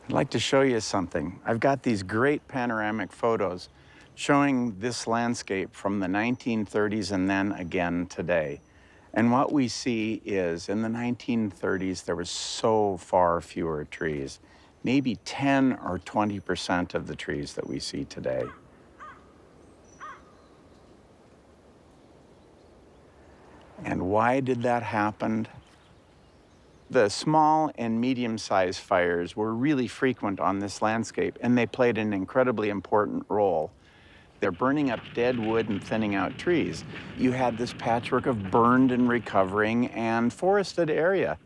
I'd like to show you something. I've got these great panoramic photos showing this landscape from the 1930s and then again today. And what we see is in the 1930s, there was so far fewer trees, maybe 10 or 20% of the trees that we see today. And why did that happen? The small and medium-sized fires were really frequent on this landscape, and they played an incredibly important role. They're burning up dead wood and thinning out trees. You had this patchwork of burned and recovering and forested area.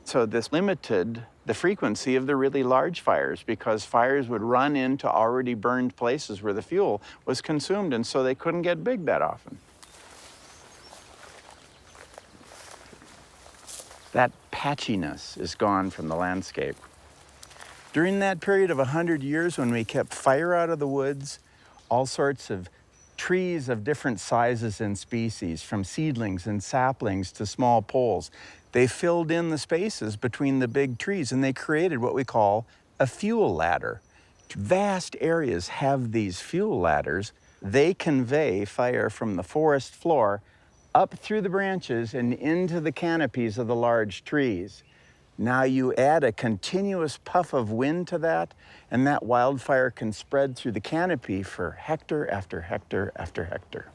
So this limited the frequency of the really large fires because fires would run into already burned places where the fuel was consumed, and so they couldn't get big that often. That patchiness is gone from the landscape. During that period of 100 years when we kept fire out of the woods, all sorts of trees of different sizes and species, from seedlings and saplings to small poles, they filled in the spaces between the big trees and they created what we call a fuel ladder. Vast areas have these fuel ladders. They convey fire from the forest floor up through the branches and into the canopies of the large trees. Now you add a continuous puff of wind to that, and that wildfire can spread through the canopy for hectare after hectare after hectare.